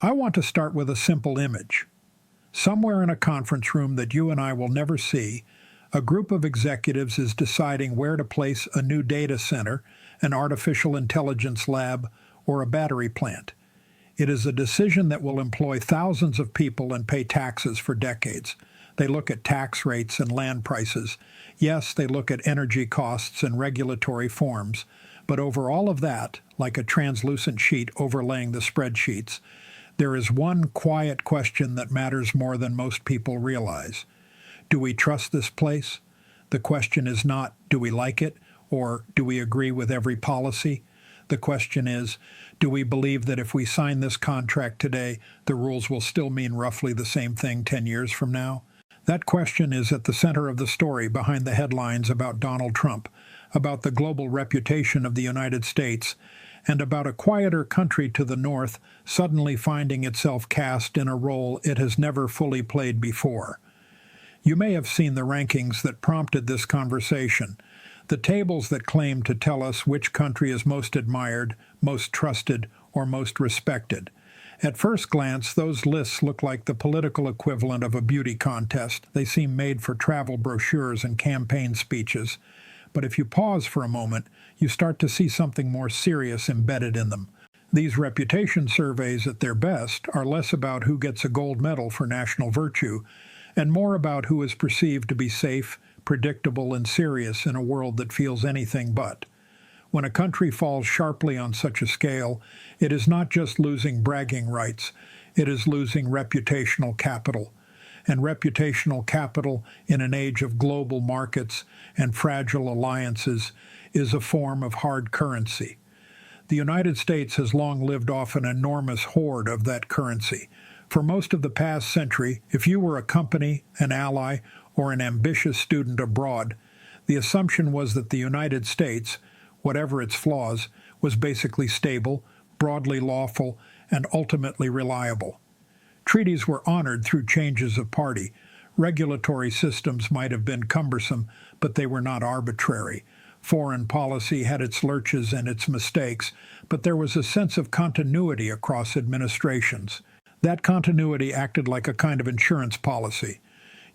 I want to start with a simple image. Somewhere in a conference room that you and I will never see, a group of executives is deciding where to place a new data center, an artificial intelligence lab, or a battery plant. It is a decision that will employ thousands of people and pay taxes for decades. They look at tax rates and land prices. Yes, they look at energy costs and regulatory forms. But over all of that, like a translucent sheet overlaying the spreadsheets, there is one quiet question that matters more than most people realize. Do we trust this place? The question is not, do we like it, or do we agree with every policy? The question is, do we believe that if we sign this contract today, the rules will still mean roughly the same thing 10 years from now? That question is at the center of the story behind the headlines about Donald Trump, about the global reputation of the United States, and about a quieter country to the north suddenly finding itself cast in a role it has never fully played before. You may have seen the rankings that prompted this conversation, the tables that claim to tell us which country is most admired, most trusted, or most respected. At first glance, those lists look like the political equivalent of a beauty contest. They seem made for travel brochures and campaign speeches. But if you pause for a moment, you start to see something more serious embedded in them. These reputation surveys at their best are less about who gets a gold medal for national virtue, and more about who is perceived to be safe, predictable, and serious in a world that feels anything but. When a country falls sharply on such a scale, it is not just losing bragging rights, it is losing reputational capital. And reputational capital in an age of global markets and fragile alliances is a form of hard currency. The United States has long lived off an enormous hoard of that currency. For most of the past century, if you were a company, an ally, or an ambitious student abroad, the assumption was that the United States, whatever its flaws, was basically stable, broadly lawful, and ultimately reliable. Treaties were honored through changes of party. Regulatory systems might have been cumbersome, but they were not arbitrary. Foreign policy had its lurches and its mistakes, but there was a sense of continuity across administrations. That continuity acted like a kind of insurance policy.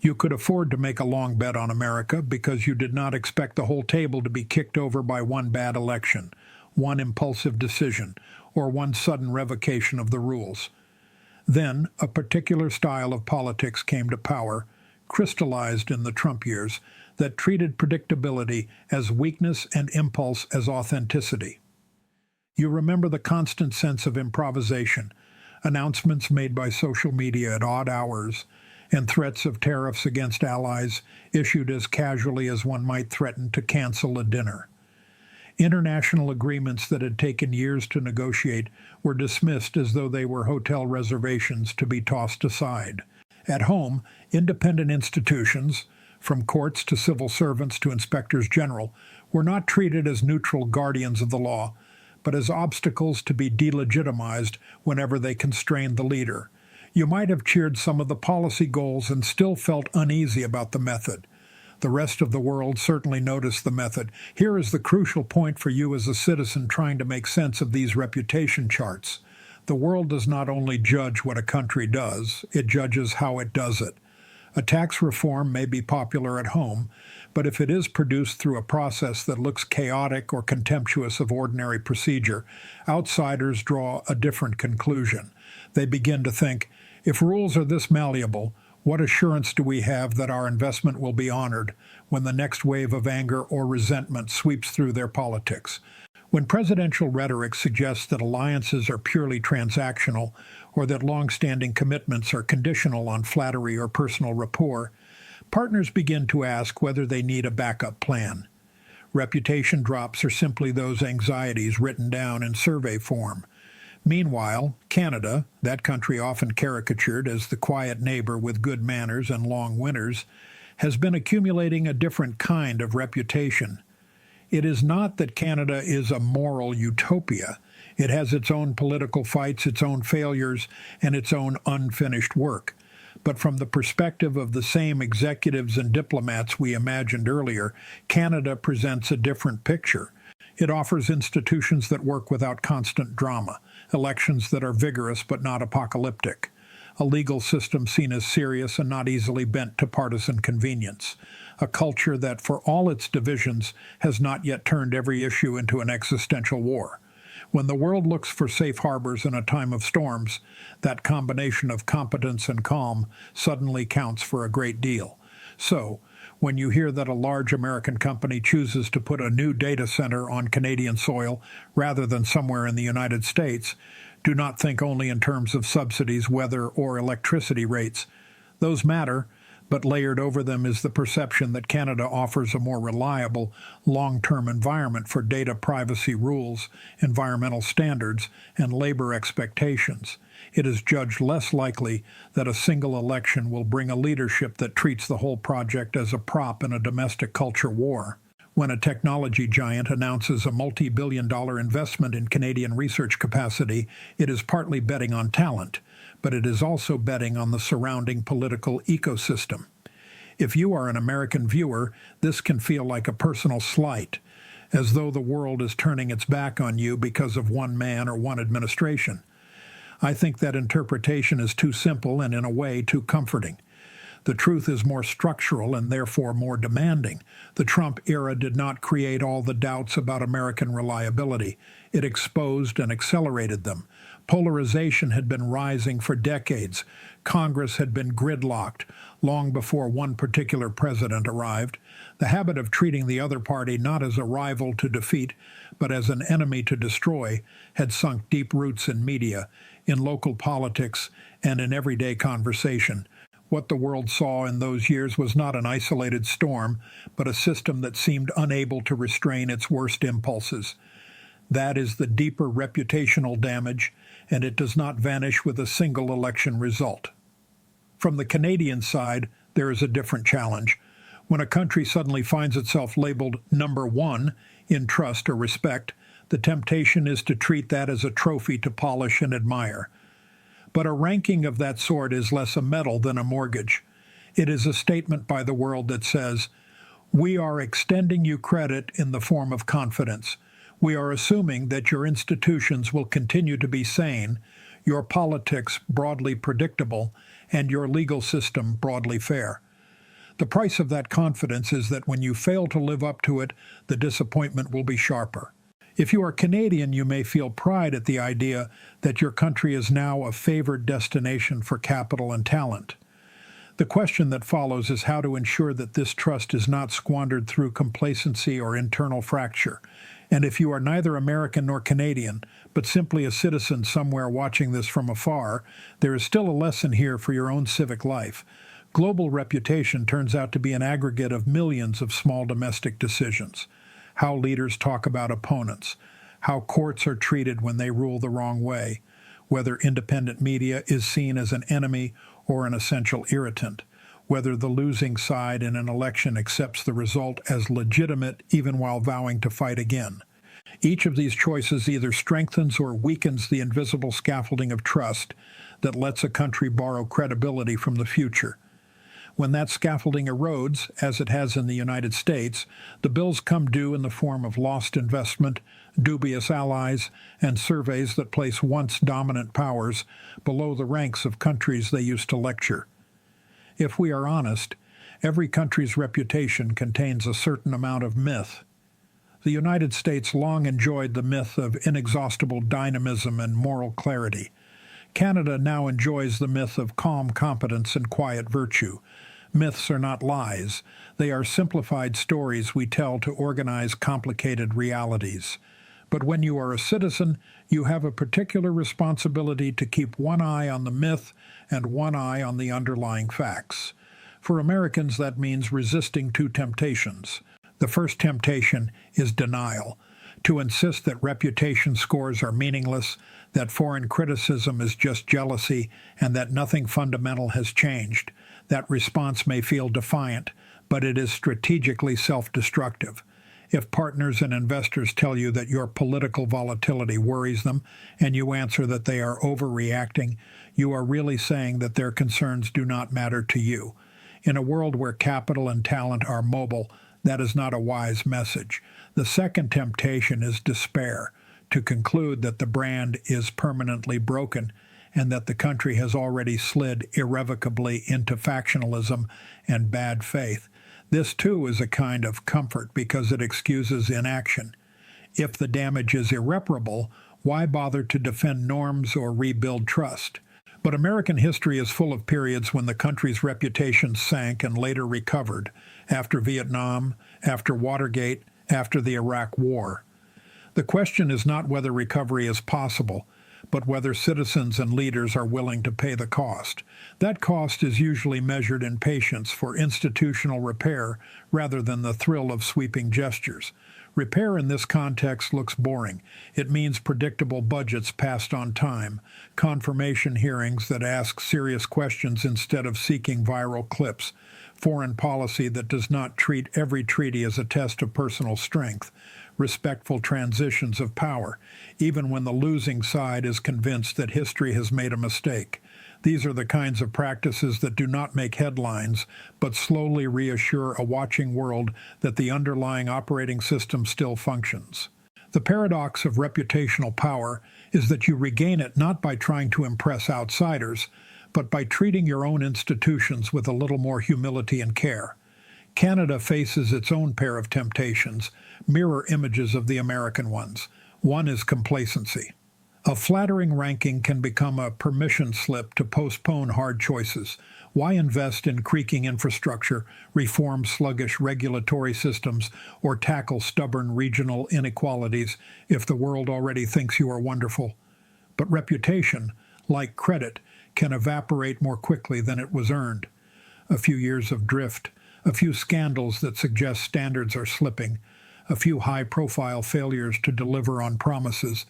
You could afford to make a long bet on America because you did not expect the whole table to be kicked over by one bad election, one impulsive decision, or one sudden revocation of the rules. Then, a particular style of politics came to power, crystallized in the Trump years, that treated predictability as weakness and impulse as authenticity. You remember the constant sense of improvisation, announcements made by social media at odd hours, and threats of tariffs against allies issued as casually as one might threaten to cancel a dinner. International agreements that had taken years to negotiate were dismissed as though they were hotel reservations to be tossed aside. At home, independent institutions, from courts to civil servants to inspectors general, were not treated as neutral guardians of the law, but as obstacles to be delegitimized whenever they constrained the leader. You might have cheered some of the policy goals and still felt uneasy about the method. The rest of the world certainly noticed the method. Here is the crucial point for you as a citizen trying to make sense of these reputation charts. The world does not only judge what a country does, it judges how it does it. A tax reform may be popular at home, but if it is produced through a process that looks chaotic or contemptuous of ordinary procedure, outsiders draw a different conclusion. They begin to think, if rules are this malleable, what assurance do we have that our investment will be honored when the next wave of anger or resentment sweeps through their politics? When presidential rhetoric suggests that alliances are purely transactional or that long-standing commitments are conditional on flattery or personal rapport, partners begin to ask whether they need a backup plan. Reputation drops are simply those anxieties written down in survey form. Meanwhile, Canada, that country often caricatured as the quiet neighbor with good manners and long winters, has been accumulating a different kind of reputation. It is not that Canada is a moral utopia. It has its own political fights, its own failures, and its own unfinished work. But from the perspective of the same executives and diplomats we imagined earlier, Canada presents a different picture. It offers institutions that work without constant drama, elections that are vigorous but not apocalyptic, a legal system seen as serious and not easily bent to partisan convenience, a culture that, for all its divisions, has not yet turned every issue into an existential war. When the world looks for safe harbors in a time of storms, that combination of competence and calm suddenly counts for a great deal. So, when you hear that a large American company chooses to put a new data center on Canadian soil rather than somewhere in the United States, do not think only in terms of subsidies, weather, or electricity rates. Those matter, but layered over them is the perception that Canada offers a more reliable, long-term environment for data privacy rules, environmental standards, and labor expectations. It is judged less likely that a single election will bring a leadership that treats the whole project as a prop in a domestic culture war. When a technology giant announces a multi-billion-dollar investment in Canadian research capacity, it is partly betting on talent, but it is also betting on the surrounding political ecosystem. If you are an American viewer, this can feel like a personal slight, as though the world is turning its back on you because of one man or one administration. I think that interpretation is too simple and, in a way, too comforting. The truth is more structural and therefore more demanding. The Trump era did not create all the doubts about American reliability. It exposed and accelerated them. Polarization had been rising for decades. Congress had been gridlocked long before one particular president arrived. The habit of treating the other party not as a rival to defeat, but as an enemy to destroy, had sunk deep roots in media, in local politics, and in everyday conversation. What the world saw in those years was not an isolated storm, but a system that seemed unable to restrain its worst impulses. That is the deeper reputational damage, and it does not vanish with a single election result. From the Canadian side, there is a different challenge. When a country suddenly finds itself labeled number one in trust or respect, the temptation is to treat that as a trophy to polish and admire. But a ranking of that sort is less a medal than a mortgage. It is a statement by the world that says, "We are extending you credit in the form of confidence. We are assuming that your institutions will continue to be sane, your politics broadly predictable, and your legal system broadly fair." The price of that confidence is that when you fail to live up to it, the disappointment will be sharper. If you are Canadian, you may feel pride at the idea that your country is now a favored destination for capital and talent. The question that follows is how to ensure that this trust is not squandered through complacency or internal fracture. And if you are neither American nor Canadian, but simply a citizen somewhere watching this from afar, there is still a lesson here for your own civic life. Global reputation turns out to be an aggregate of millions of small domestic decisions. How leaders talk about opponents, how courts are treated when they rule the wrong way, whether independent media is seen as an enemy or an essential irritant, whether the losing side in an election accepts the result as legitimate even while vowing to fight again. Each of these choices either strengthens or weakens the invisible scaffolding of trust that lets a country borrow credibility from the future. When that scaffolding erodes, as it has in the United States, the bills come due in the form of lost investment, dubious allies, and surveys that place once dominant powers below the ranks of countries they used to lecture. If we are honest, every country's reputation contains a certain amount of myth. The United States long enjoyed the myth of inexhaustible dynamism and moral clarity. Canada now enjoys the myth of calm competence and quiet virtue. Myths are not lies. They are simplified stories we tell to organize complicated realities. But when you are a citizen, you have a particular responsibility to keep one eye on the myth and one eye on the underlying facts. For Americans, that means resisting two temptations. The first temptation is denial, to insist that reputation scores are meaningless, that foreign criticism is just jealousy, and that nothing fundamental has changed. That response may feel defiant, but it is strategically self-destructive. If partners and investors tell you that your political volatility worries them, and you answer that they are overreacting, you are really saying that their concerns do not matter to you. In a world where capital and talent are mobile, that is not a wise message. The second temptation is despair, to conclude that the brand is permanently broken and that the country has already slid irrevocably into factionalism and bad faith. This, too, is a kind of comfort because it excuses inaction. If the damage is irreparable, why bother to defend norms or rebuild trust? But American history is full of periods when the country's reputation sank and later recovered, after Vietnam, after Watergate, after the Iraq War. The question is not whether recovery is possible, but whether citizens and leaders are willing to pay the cost. That cost is usually measured in patience for institutional repair rather than the thrill of sweeping gestures. Repair in this context looks boring. It means predictable budgets passed on time, confirmation hearings that ask serious questions instead of seeking viral clips, foreign policy that does not treat every treaty as a test of personal strength, respectful transitions of power, even when the losing side is convinced that history has made a mistake. These are the kinds of practices that do not make headlines, but slowly reassure a watching world that the underlying operating system still functions. The paradox of reputational power is that you regain it not by trying to impress outsiders, but by treating your own institutions with a little more humility and care. Canada faces its own pair of temptations, mirror images of the American ones. One is complacency. A flattering ranking can become a permission slip to postpone hard choices. Why invest in creaking infrastructure, reform sluggish regulatory systems, or tackle stubborn regional inequalities if the world already thinks you are wonderful? But reputation, like credit, can evaporate more quickly than it was earned. A few years of drift, a few scandals that suggest standards are slipping, a few high-profile failures to deliver on promises,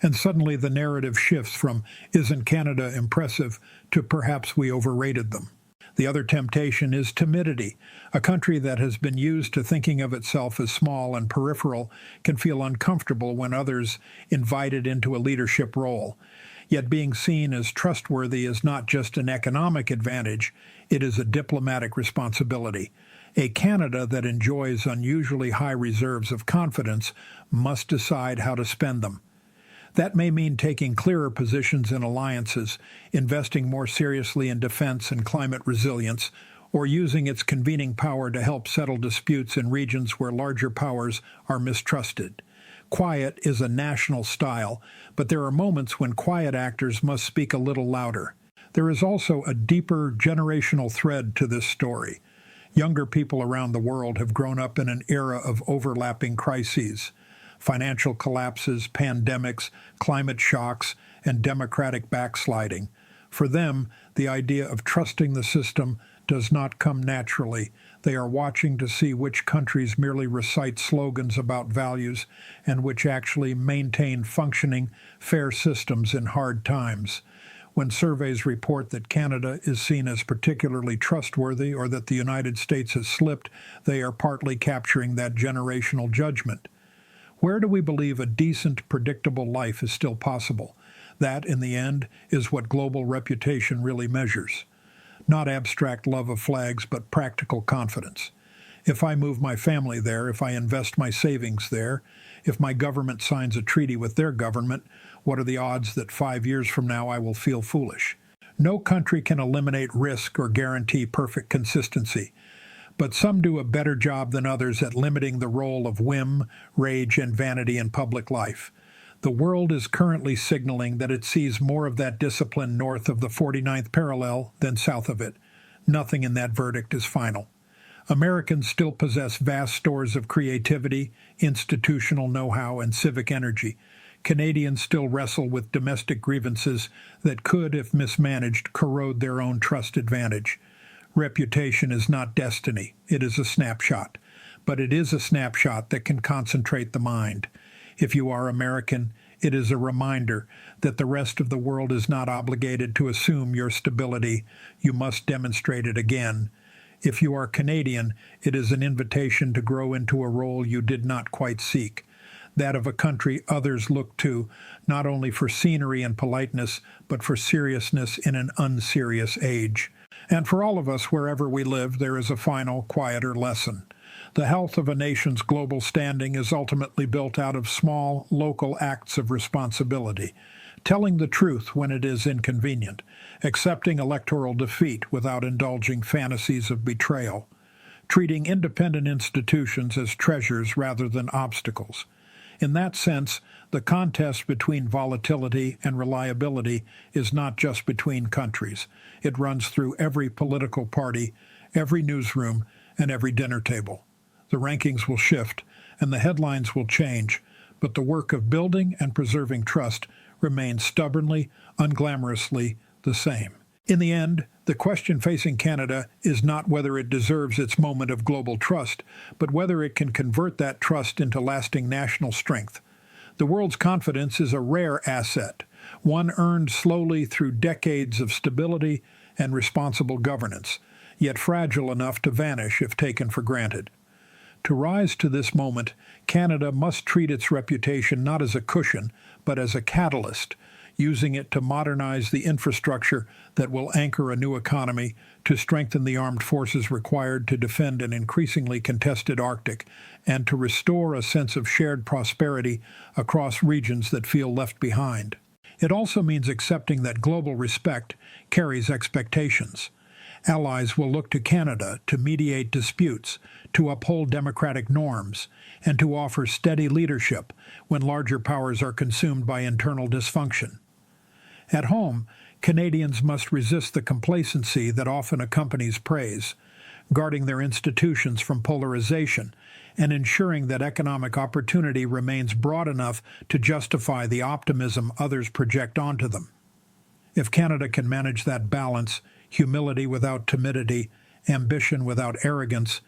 and suddenly the narrative shifts from "isn't Canada impressive" to "perhaps we overrated them." The other temptation is timidity. A country that has been used to thinking of itself as small and peripheral can feel uncomfortable when others invite it into a leadership role. Yet being seen as trustworthy is not just an economic advantage, it is a diplomatic responsibility. A Canada that enjoys unusually high reserves of confidence must decide how to spend them. That may mean taking clearer positions in alliances, investing more seriously in defense and climate resilience, or using its convening power to help settle disputes in regions where larger powers are mistrusted. Quiet is a national style, but there are moments when quiet actors must speak a little louder. There is also a deeper generational thread to this story. Younger people around the world have grown up in an era of overlapping crises. Financial collapses, pandemics, climate shocks, and democratic backsliding. For them, the idea of trusting the system does not come naturally. They are watching to see which countries merely recite slogans about values and which actually maintain functioning, fair systems in hard times. When surveys report that Canada is seen as particularly trustworthy or that the United States has slipped, they are partly capturing that generational judgment. Where do we believe a decent, predictable life is still possible? That, in the end, is what global reputation really measures. Not abstract love of flags, but practical confidence. If I move my family there, if I invest my savings there, if my government signs a treaty with their government, what are the odds that 5 years from now I will feel foolish? No country can eliminate risk or guarantee perfect consistency. But some do a better job than others at limiting the role of whim, rage, and vanity in public life. The world is currently signaling that it sees more of that discipline north of the 49th parallel than south of it. Nothing in that verdict is final. Americans still possess vast stores of creativity, institutional know-how, and civic energy. Canadians still wrestle with domestic grievances that could, if mismanaged, corrode their own trust advantage. Reputation is not destiny, it is a snapshot. But it is a snapshot that can concentrate the mind. If you are American, it is a reminder that the rest of the world is not obligated to assume your stability. You must demonstrate it again. If you are Canadian, it is an invitation to grow into a role you did not quite seek, that of a country others look to, not only for scenery and politeness, but for seriousness in an unserious age. And for all of us, wherever we live, there is a final, quieter lesson. The health of a nation's global standing is ultimately built out of small, local acts of responsibility, telling the truth when it is inconvenient, accepting electoral defeat without indulging fantasies of betrayal, treating independent institutions as treasures rather than obstacles. In that sense, the contest between volatility and reliability is not just between countries. It runs through every political party, every newsroom, and every dinner table. The rankings will shift, and the headlines will change, but the work of building and preserving trust remains stubbornly, unglamorously the same. In the end, the question facing Canada is not whether it deserves its moment of global trust, but whether it can convert that trust into lasting national strength. The world's confidence is a rare asset, one earned slowly through decades of stability and responsible governance, yet fragile enough to vanish if taken for granted. To rise to this moment, Canada must treat its reputation not as a cushion, but as a catalyst, using it to modernize the infrastructure that will anchor a new economy, to strengthen the armed forces required to defend an increasingly contested Arctic, and to restore a sense of shared prosperity across regions that feel left behind. It also means accepting that global respect carries expectations. Allies will look to Canada to mediate disputes, to uphold democratic norms, and to offer steady leadership when larger powers are consumed by internal dysfunction. At home, Canadians must resist the complacency that often accompanies praise, guarding their institutions from polarization and ensuring that economic opportunity remains broad enough to justify the optimism others project onto them. If Canada can manage that balance, humility without timidity, ambition without arrogance,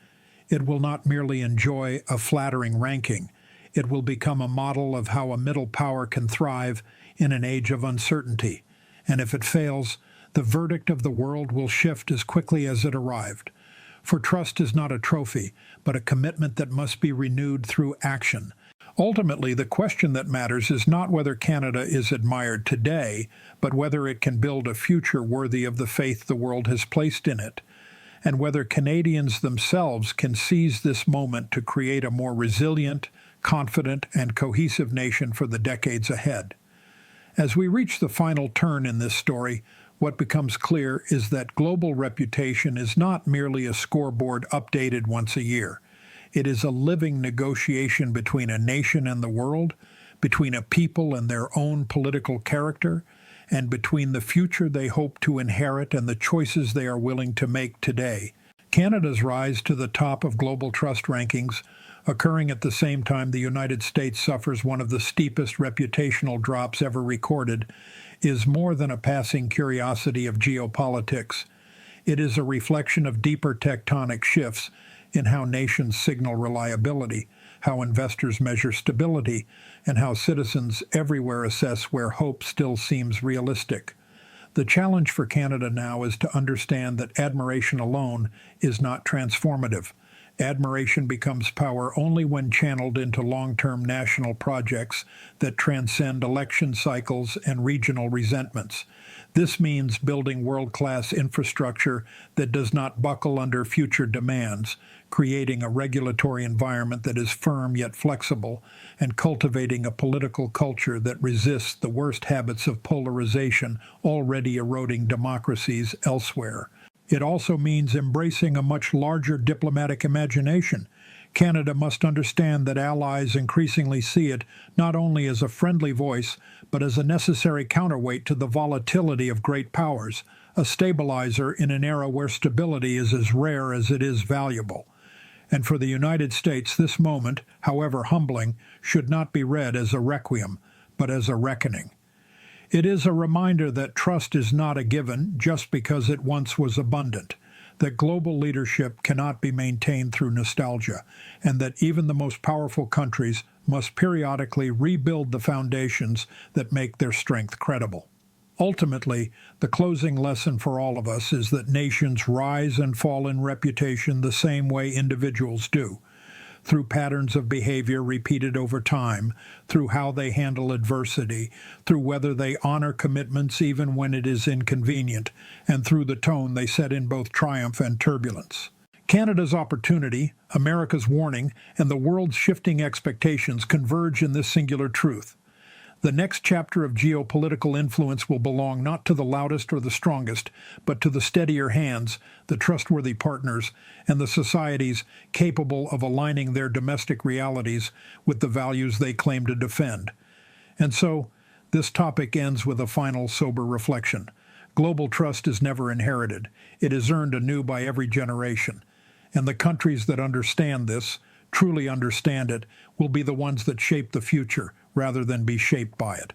it will not merely enjoy a flattering ranking. It will become a model of how a middle power can thrive in an age of uncertainty. And if it fails, the verdict of the world will shift as quickly as it arrived. For trust is not a trophy, but a commitment that must be renewed through action. Ultimately, the question that matters is not whether Canada is admired today, but whether it can build a future worthy of the faith the world has placed in it, and whether Canadians themselves can seize this moment to create a more resilient, confident, and cohesive nation for the decades ahead. As we reach the final turn in this story, what becomes clear is that global reputation is not merely a scoreboard updated once a year. It is a living negotiation between a nation and the world, between a people and their own political character, and between the future they hope to inherit and the choices they are willing to make today. Canada's rise to the top of global trust rankings, occurring at the same time the United States suffers one of the steepest reputational drops ever recorded, is more than a passing curiosity of geopolitics. It is a reflection of deeper tectonic shifts in how nations signal reliability, how investors measure stability, and how citizens everywhere assess where hope still seems realistic. The challenge for Canada now is to understand that admiration alone is not transformative. Admiration becomes power only when channeled into long-term national projects that transcend election cycles and regional resentments. This means building world-class infrastructure that does not buckle under future demands, creating a regulatory environment that is firm yet flexible, and cultivating a political culture that resists the worst habits of polarization already eroding democracies elsewhere. It also means embracing a much larger diplomatic imagination. Canada must understand that allies increasingly see it not only as a friendly voice, but as a necessary counterweight to the volatility of great powers, a stabilizer in an era where stability is as rare as it is valuable. And for the United States, this moment, however humbling, should not be read as a requiem, but as a reckoning. It is a reminder that trust is not a given just because it once was abundant, that global leadership cannot be maintained through nostalgia, and that even the most powerful countries must periodically rebuild the foundations that make their strength credible. Ultimately, the closing lesson for all of us is that nations rise and fall in reputation the same way individuals do, through patterns of behavior repeated over time, through how they handle adversity, through whether they honor commitments even when it is inconvenient, and through the tone they set in both triumph and turbulence. Canada's opportunity, America's warning, and the world's shifting expectations converge in this singular truth. The next chapter of geopolitical influence will belong not to the loudest or the strongest, but to the steadier hands, the trustworthy partners, and the societies capable of aligning their domestic realities with the values they claim to defend. And so, this topic ends with a final sober reflection. Global trust is never inherited. It is earned anew by every generation. And the countries that understand this, truly understand it, will be the ones that shape the future rather than be shaped by it.